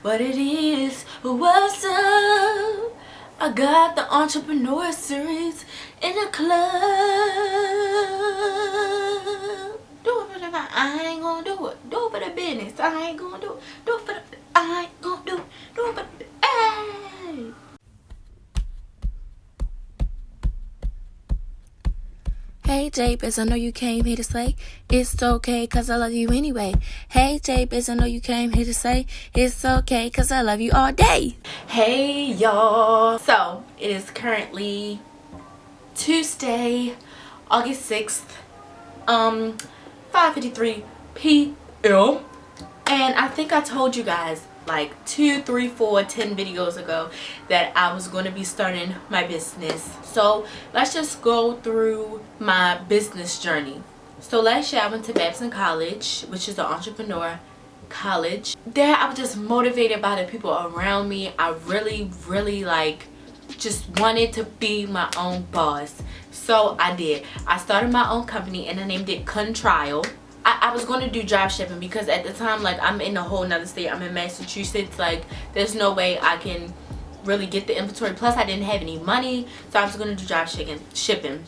What it is, what's up? I got the entrepreneur series in the club. Do it for the I ain't gonna do it. Do it for the business. I ain't gonna do it. Do it for the I ain't gonna do it. Do it for the hey. Hey J-Biz, I know you came here to say it's okay cause I love you anyway. Hey J-Biz, I know you came here to say it's okay cause I love you all day. Hey y'all. So it is currently Tuesday, August 6th, 5:53 p.m. And I think I told you guys like 2, 3, 4, 10 videos ago that I was going to be starting my business. So let's just go through my business journey. So last year I went to Babson College, which is an entrepreneur college. There I was just motivated by the people around me. I really like just wanted to be my own boss. So I did. I started my own company and I named it Contrial. I was going to do drop shipping because at the time, like, I'm in a whole nother state. I'm in Massachusetts. Like, there's no way I can really get the inventory. Plus, I didn't have any money, so I was going to do drop shipping.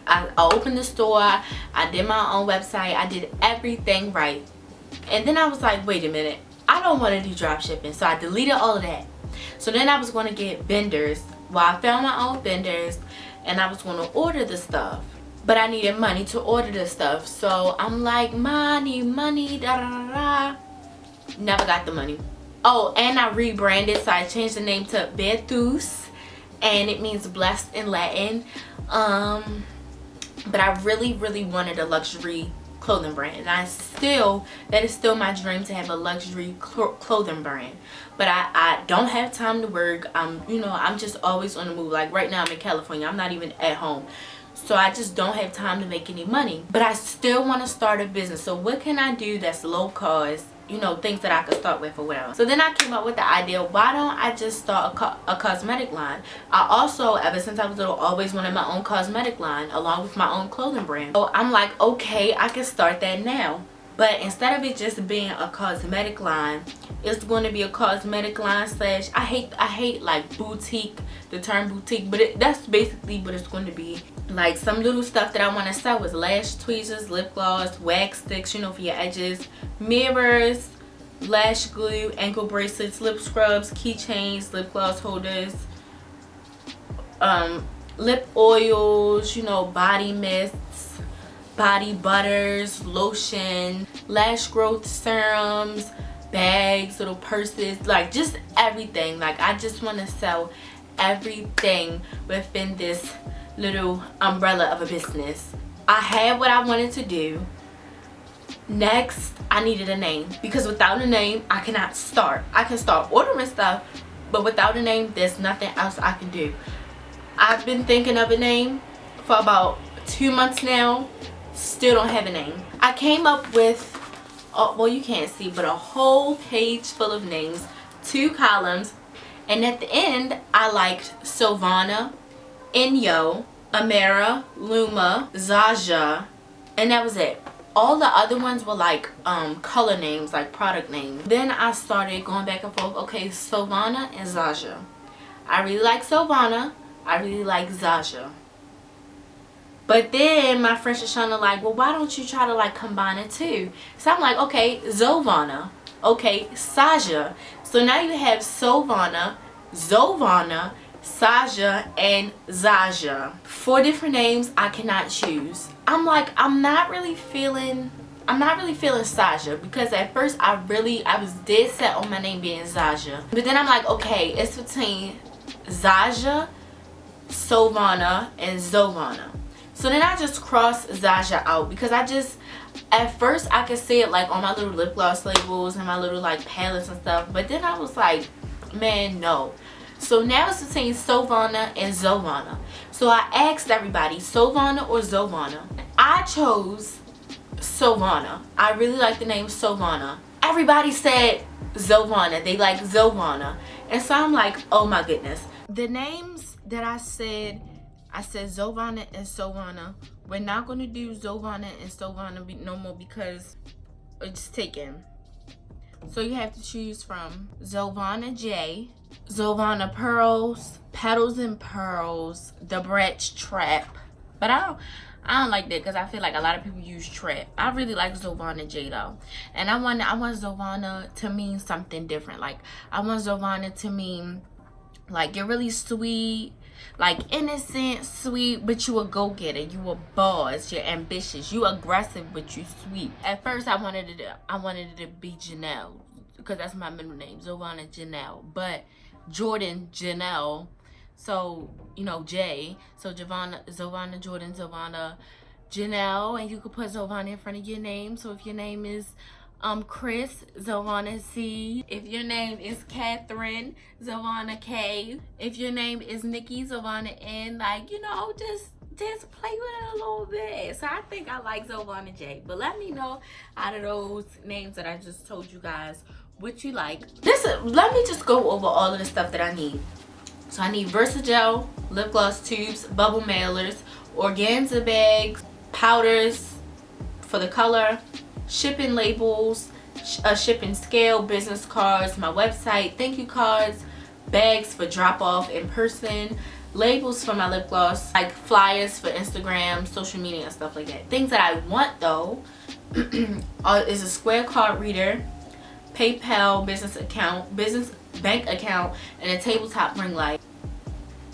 I opened the store. I did my own website. I did everything right. And then I was like, wait a minute. I don't want to do drop shipping. So I deleted all of that. So then I was going to get vendors. Well, I found my own vendors, and I was going to order the stuff. But I needed money to order the stuff. So I'm like, money, da da da da. Never got the money. Oh, and I rebranded. So I changed the name to Beatus. And it means blessed in Latin. But I really wanted a luxury clothing brand. And that is still my dream, to have a luxury clothing brand. But I don't have time to work. I'm just always on the move. Like right now I'm in California. I'm not even at home. So I just don't have time to make any money. But I still want to start a business. So what can I do that's low cost? Things that I could start with or whatever. So then I came up with the idea, why don't I just start a cosmetic line? I also, ever since I was little, always wanted my own cosmetic line along with my own clothing brand. So I'm like, okay, I can start that now. But instead of it just being a cosmetic line, it's going to be a cosmetic line slash, I hate like boutique, the term boutique, but that's basically what it's going to be. Like some little stuff that I want to sell is lash tweezers, lip gloss, wax sticks, for your edges, mirrors, lash glue, ankle bracelets, lip scrubs, keychains, lip gloss holders, lip oils, body mists, body butters, lotion, lash growth serums, bags, little purses, like just everything. Like I just want to sell everything within this little umbrella of a business. I had what I wanted to do. Next, I needed a name, because without a name I cannot start. I can start ordering stuff, but without a name there's nothing else I can do. I've been thinking of a name for about 2 months now. Still don't have a name. I came up with, well, you can't see, but a whole page full of names, 2 columns, and at the end I liked Sylvana, Inyo, Amara, Luma, Zaja, and that was it. All the other ones were like color names, like product names. Then I started going back and forth. Okay, Sylvana and Zaja. I really like Sylvana. I really like Zaja. But then my friend Shoshana like, well, why don't you try to like combine it too? So I'm like, okay, Zovana. Okay, Saja. So now you have Sylvana, Zovana, Saja, and Zaja. 4 different names I cannot choose. I'm like, I'm not really feeling Saja, because at first I was dead set on my name being Zaja. But then I'm like, okay, it's between Zaja, Sylvana, and Zovana. So then I just crossed Zaja out, because at first I could say it like on my little lip gloss labels and my little like palettes and stuff, but then I was like, man, no. So now it's between Sylvana and Zovana. So I asked everybody, Sylvana or Zovana? I chose Sylvana. I really like the name Sylvana. Everybody said Zovana. They like Zovana. And so I'm like, oh my goodness. The names that I said Zovana and Sylvana. We're not going to do Zovana and Sylvana no more because it's taken. So you have to choose from Zovana J, Zovana Pearls, Petals and Pearls, the Bratch Trap. But I don't like that because I feel like a lot of people use Trap. I really like Zovana J though. And I want Zovana to mean something different. Like I want Zovana to mean like you're really sweet, like innocent, sweet, but you a go-getter, you a boss, you're ambitious, you aggressive, but you sweet. At first I wanted it to be Janelle because that's my middle name, Zovana Janelle, but Jordan Janelle, so you know J, so Zovana Jordan Zovana Janelle, and you could put Zovana in front of your name. So if your name is Chris, Zovana C. If your name is Catherine, Zovana K. If your name is Nikki, Zovana N. Like, you know, just play with it a little bit. So I think I like Zovana J. But let me know out of those names that I just told you guys what you like. Let me just go over all of the stuff that I need. So I need Versagel, lip gloss tubes, bubble mailers, organza bags, powders for the color, shipping labels, a shipping scale, business cards, my website, thank you cards, bags for drop off in person, labels for my lip gloss, like flyers for Instagram, social media and stuff like that. Things that I want though is a square card reader, PayPal business account, business bank account, and a tabletop ring light.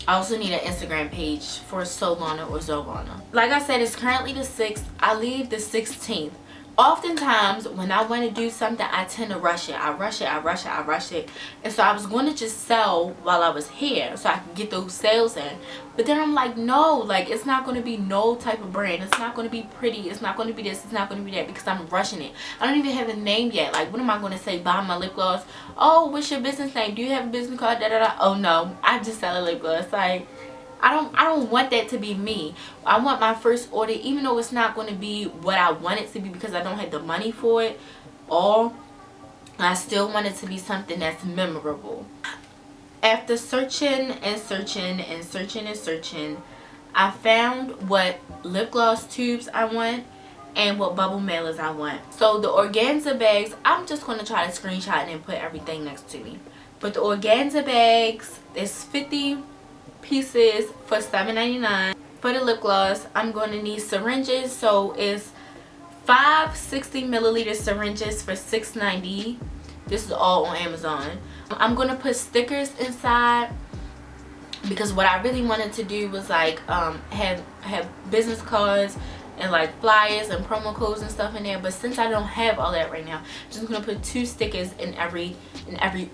I also need an Instagram page for Solana or Zovana. Like I said, it's currently the 6th. I leave the 16th. Oftentimes when I want to do something, I tend to rush it. I rush it. And so I was going to just sell while I was here so I could get those sales in. But then I'm like, no, like it's not going to be no type of brand. It's not going to be pretty. It's not going to be this. It's not going to be that because I'm rushing it. I don't even have a name yet. Like what am I going to say? Buy my lip gloss. Oh, what's your business name? Do you have a business card? Da, da, da. Oh no, I just sell a lip gloss. Like I don't want that to be me. I want my first order, even though it's not going to be what I want it to be because I don't have the money for it all, I still want it to be something that's memorable. After searching, I found what lip gloss tubes I want and what bubble mailers I want. So the organza bags, I'm just going to try to screenshot and put everything next to me. But the organza bags is 50 pieces for $7.99. For the lip gloss, I'm going to need syringes, so it's 5 60 milliliter syringes for $6.90. This is all on Amazon. I'm going to put stickers inside because what I really wanted to do was like have business cards and like flyers and promo codes and stuff in there, but since I don't have all that right now, I'm just going to put 2 stickers in every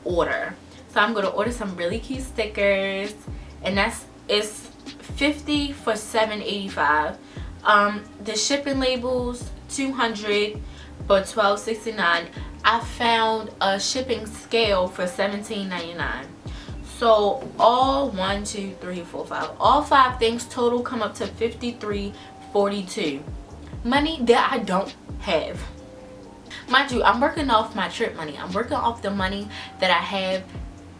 order. So I'm going to order some really cute stickers, and it's 50 for $7.85. The shipping labels 200 for $12.69. I found a shipping scale for $17.99. So all 1 2 3 4 5, all 5 things total come up to $53.42. Money that I don't have. Mind you, I'm working off my trip money. I'm working off the money that I have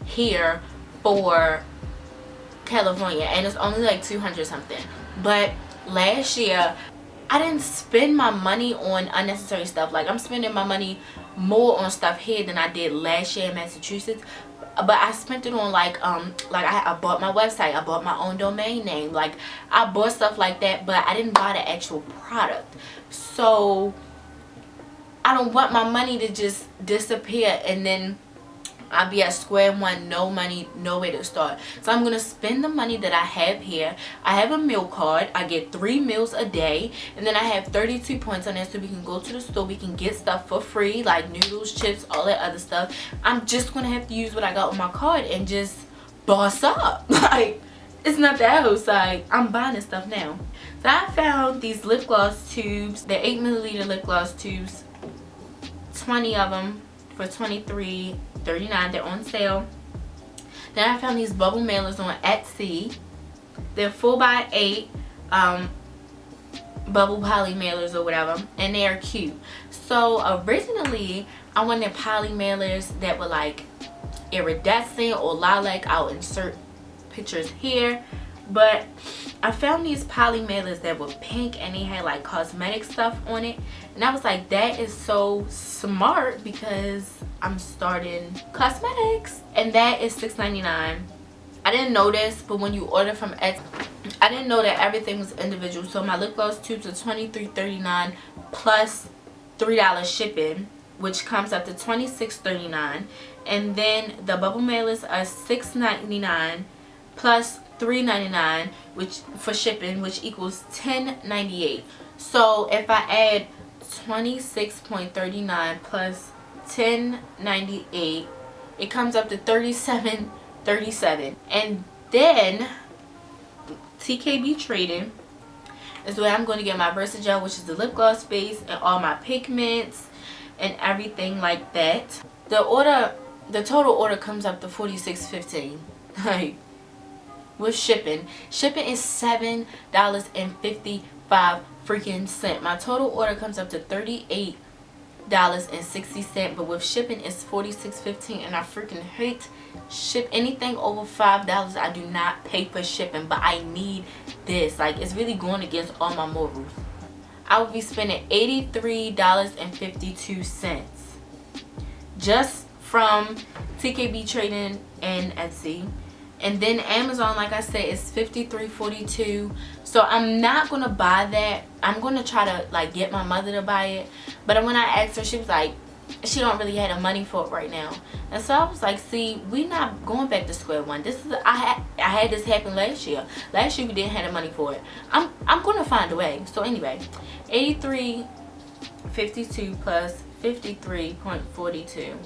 here for California, and it's only like 200 something. But last year I didn't spend my money on unnecessary stuff. Like I'm spending my money more on stuff here than I did last year in Massachusetts, but I spent it on like I bought my website, I bought my own domain name, like I bought stuff like that, but I didn't buy the actual product. So I don't want my money to just disappear and then I'll be at square one, no money, no way to start. So I'm going to spend the money that I have here. I have a meal card. I get 3 meals a day. And then I have 32 points on there so we can go to the store. We can get stuff for free like noodles, chips, all that other stuff. I'm just going to have to use what I got on my card and just boss up. Like, it's not that whole side. I'm buying this stuff now. So I found these lip gloss tubes. They're 8 milliliter lip gloss tubes. 20 of them for $23.39. They're on sale. Then I found these bubble mailers on Etsy. They're 4x8 bubble poly mailers or whatever, and they are cute. So originally I wanted poly mailers that were like iridescent or lilac. I'll insert pictures here. But I found these poly mailers that were pink and they had like cosmetic stuff on it, and I was like, that is so smart because I'm starting cosmetics. And that is $6.99. I didn't know this, but when you order from Etsy, I didn't know that everything was individual. So my lip gloss tubes are $23.39 plus $3 shipping, which comes up to $26.39. And then the bubble mailers are $6.99 plus $3.99 which for shipping, which equals $10.98. So if I add 26.39 plus $10.98, it comes up to $37.37. And then TKB Trading is where I'm going to get my Versagel, which is the lip gloss base and all my pigments and everything like that. The total order comes up to $46.15. Like, with shipping is $7.55 freaking cent. My total order comes up to $38.60, but with shipping it's $46.15. And I freaking hate ship anything over $5. I do not pay for shipping, but I need this. Like, it's really going against all my morals. I will be spending $83.52 just from TKB Trading and Etsy. And then Amazon, like I said, is $53.42. So I'm not gonna buy that. I'm gonna try to like get my mother to buy it. But when I asked her, she was like, she don't really have the money for it right now. And so I was like, see, we not going back to square one. This is I had this happen last year. Last year we didn't have the money for it. I'm gonna find a way. So anyway, $83.52 plus 53.42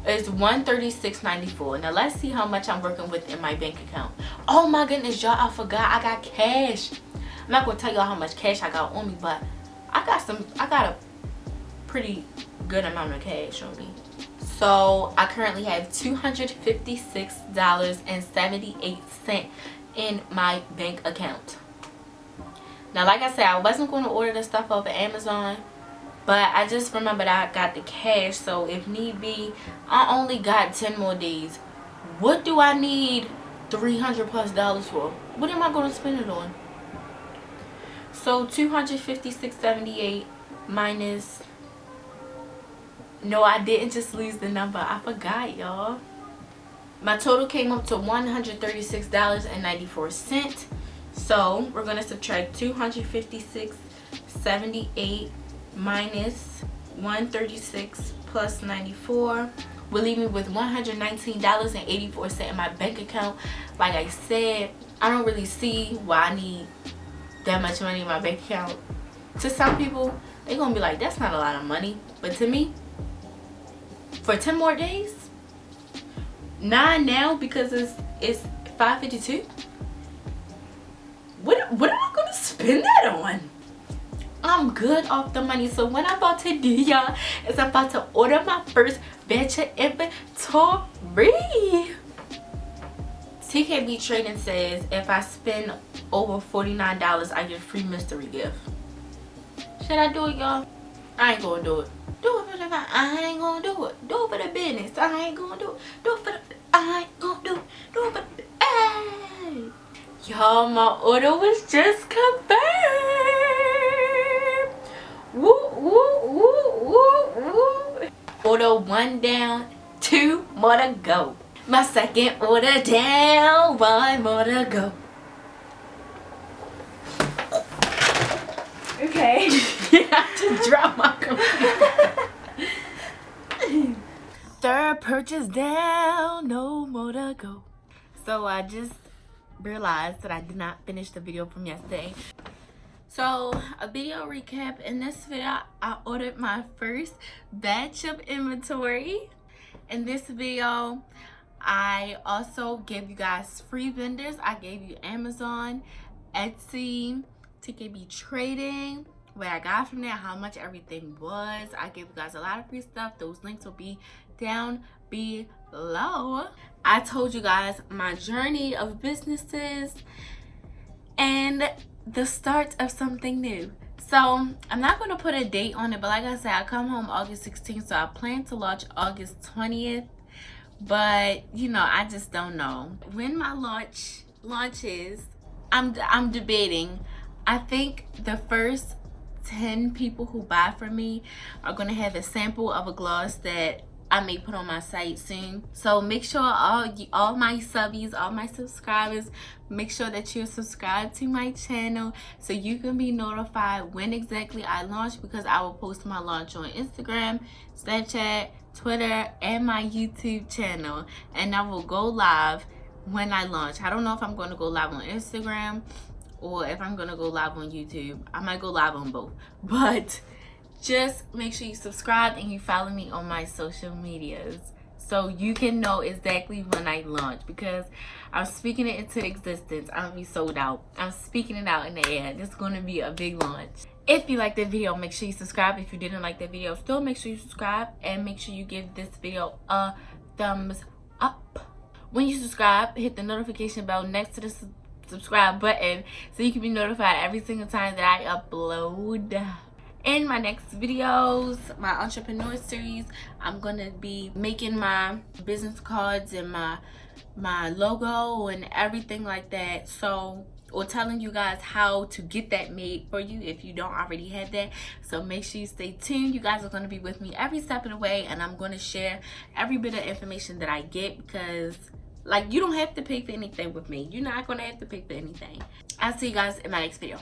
is $136.94. Now let's see how much I'm working with in my bank account. Oh my goodness, y'all, I forgot I got cash. I'm not gonna tell y'all how much cash I got on me, but I got a pretty good amount of cash on me. So I currently have $256.78 in my bank account. Now like I said, I wasn't going to order the stuff off of Amazon, but I just remembered I got the cash, so if need be, I only got 10 more days. What do I need $300+ for? What am I going to spend it on? So $256.78 minus, no, I didn't just lose the number, I forgot, y'all. My total came up to $136.94. So we're going to subtract $256.78 minus 136 plus 94 will leave me with $119.84 in my bank account. Like I said, I don't really see why I need that much money in my bank account. To some people, they're gonna be like, that's not a lot of money, but to me, for 10 more days, 9 now because it's 5:52. What am I gonna spend that on? I'm good off the money. So what I'm about to do, y'all, is I'm about to order my first batch of inventory. TKB Trading says if I spend over $49, I get a free mystery gift. Should I do it, y'all? I ain't gonna do it. Do it for the fun. I ain't gonna do it. Do it for the business. I ain't gonna do it. Do it for the, I ain't gonna do it. Do it for the, hey. Y'all, my order was just confirmed. Woo, woo, woo, woo, woo. Order 1 down, 2 more to go. My second order down, 1 more to go. Okay. I just dropped my computer. Third purchase down, no more to go. So I just realized that I did not finish the video from yesterday. So a video recap. In this video, I ordered my first batch of inventory. In this video, I also gave you guys free vendors. I gave you Amazon, Etsy, TKB Trading, where I got from there, how much everything was. I gave you guys a lot of free stuff. Those links will be down below. I told you guys my journey of businesses and the start of something new. So I'm not going to put a date on it, but like I said, I come home August 16th, so I plan to launch August 20th. But you know, I just don't know when my launch is. I'm debating. I think the first 10 people who buy from me are gonna have a sample of a gloss that I may put on my site soon. So make sure all my subbies, all my subscribers, make sure that you're subscribed to my channel so you can be notified when exactly I launch, because I will post my launch on Instagram, Snapchat, Twitter, and my YouTube channel. And I will go live when I launch. I don't know if I'm going to go live on Instagram or if I'm going to go live on YouTube. I might go live on both. But just make sure you subscribe and you follow me on my social medias so you can know exactly when I launch, because I'm speaking it into existence. I'm gonna be sold out. I'm speaking it out in the air. This is gonna be a big launch. If you like that video, make sure you subscribe. If you didn't like that video, still make sure you subscribe, and make sure you give this video a thumbs up. When you subscribe, hit the notification bell next to the subscribe button so you can be notified every single time that I upload. In my next videos, my entrepreneur series, I'm gonna be making my business cards and my logo and everything like that. So, or telling you guys how to get that made for you if you don't already have that. So make sure you stay tuned. You guys are going to be with me every step of the way, and I'm going to share every bit of information that I get, because like, you don't have to pay for anything with me. You're not going to have to pay for anything. I'll see you guys in my next video.